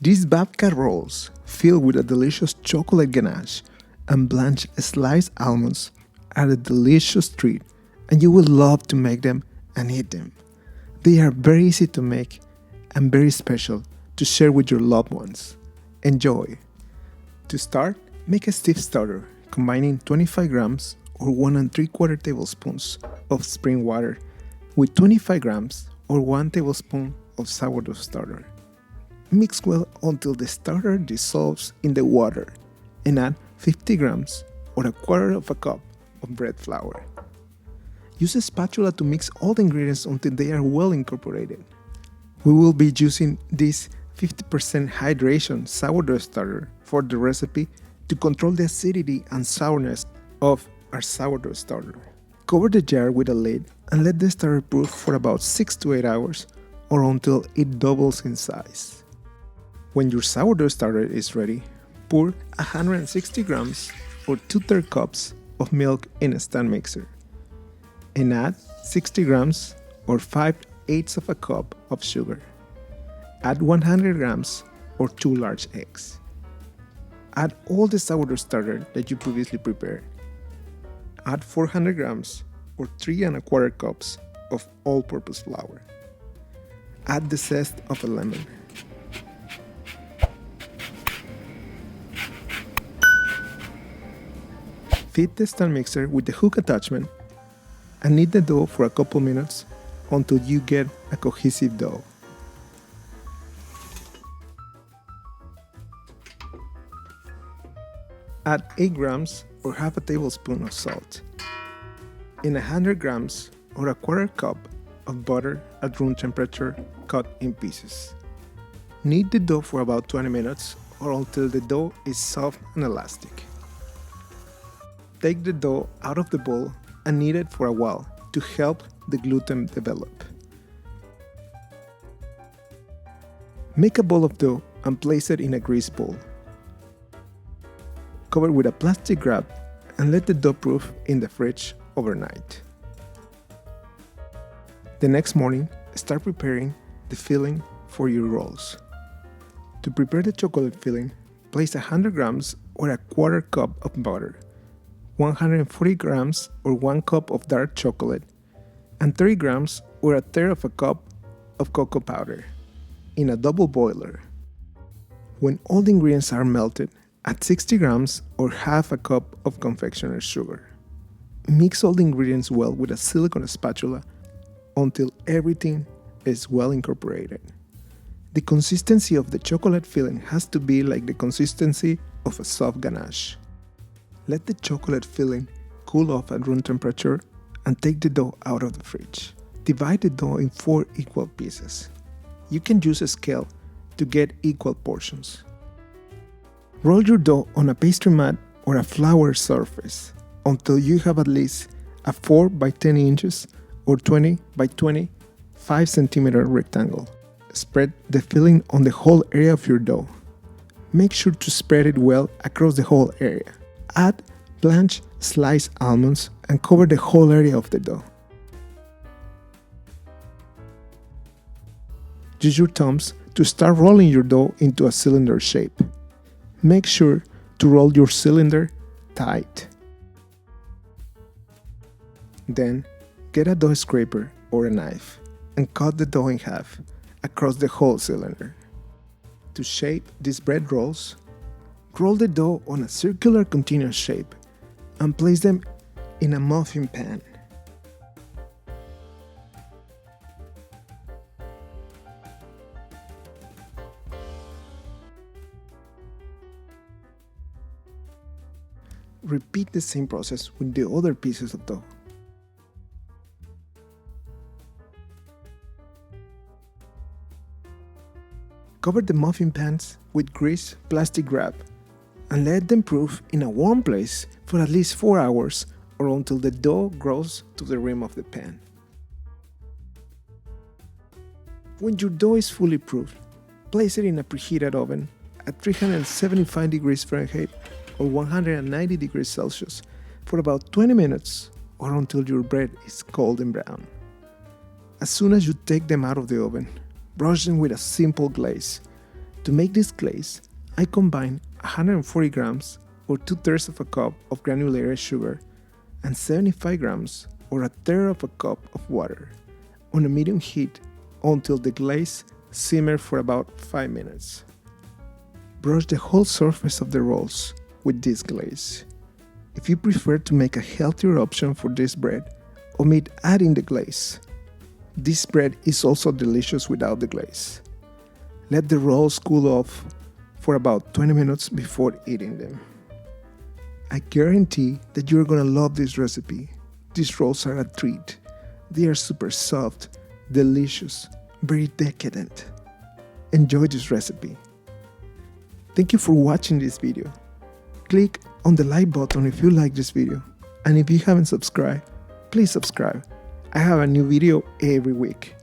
These babka rolls, filled with a delicious chocolate ganache and blanched sliced almonds, are a delicious treat, and you will love to make them and eat them. They are very easy to make and very special to share with your loved ones. Enjoy! To start, make a stiff starter, combining 25 grams or 1 and 3/4 tablespoons of spring water with 25 grams or 1 tablespoon of sourdough starter. Mix well until the starter dissolves in the water and add 50 grams or 1/4 of a cup of bread flour. Use a spatula to mix all the ingredients until they are well incorporated. We will be using this 50% hydration sourdough starter for the recipe to control the acidity and sourness of our sourdough starter. Cover the jar with a lid and let the starter proof for about 6 to 8 hours or until it doubles in size. When your sourdough starter is ready, pour 160 grams or 2/3 cups of milk in a stand mixer and add 60 grams or 5/8 of a cup of sugar. Add 100 grams or 2 large eggs. Add all the sourdough starter that you previously prepared. Add 400 grams or 3 1/4 cups of all-purpose flour. Add the zest of a lemon. Feed the stand mixer with the hook attachment and knead the dough for a couple minutes until you get a cohesive dough. Add 8 grams or half a tablespoon of salt and 100 grams or 1/4 cup of butter at room temperature cut in pieces. Knead the dough for about 20 minutes or until the dough is soft and elastic. Take the dough out of the bowl and knead it for a while to help the gluten develop. Make a ball of dough and place it in a grease bowl. Cover with a plastic wrap and let the dough proof in the fridge overnight. The next morning, start preparing the filling for your rolls. To prepare the chocolate filling, place 100 grams or 1/4 cup of butter, 140 grams or 1 cup of dark chocolate, and 30 grams or 1/3 of a cup of cocoa powder in a double boiler. When all the ingredients are melted, add 60 grams or half a cup of confectioner's sugar. Mix all the ingredients well with a silicone spatula until everything is well incorporated. The consistency of the chocolate filling has to be like the consistency of a soft ganache. Let the chocolate filling cool off at room temperature and take the dough out of the fridge. Divide the dough in 4 equal pieces. You can use a scale to get equal portions. Roll your dough on a pastry mat or a flour surface until you have at least a 4 by 10 inches or 20 by 25 centimeter rectangle. Spread the filling on the whole area of your dough. Make sure to spread it well across the whole area. Add blanched sliced almonds and cover the whole area of the dough. Use your thumbs to start rolling your dough into a cylinder shape. Make sure to roll your cylinder tight. Then, get a dough scraper or a knife and cut the dough in half across the whole cylinder. To shape these bread rolls, roll the dough on a circular continuous shape and place them in a muffin pan. Repeat the same process with the other pieces of dough. Cover the muffin pans with greased plastic wrap and let them proof in a warm place for at least 4 hours or until the dough grows to the rim of the pan. When your dough is fully proofed, place it in a preheated oven at 375 degrees Fahrenheit or 190 degrees Celsius for about 20 minutes or until your bread is golden brown. As soon as you take them out of the oven, brush them with a simple glaze To make this glaze, I combine 140 grams or 2/3 of a cup of granulated sugar and 75 grams or 1/3 of a cup of water on a medium heat until the glaze simmers for about 5 minutes. Brush the whole surface of the rolls with this glaze. If you prefer to make a healthier option for this bread, omit adding the glaze. This bread is also delicious without the glaze. Let the rolls cool off for about 20 minutes before eating them. I guarantee that you're gonna love this recipe. These rolls are a treat. They are super soft, delicious, very decadent. Enjoy this recipe. Thank you for watching this video. Click on the like button if you like this video. And if you haven't subscribed, please subscribe. I have a new video every week.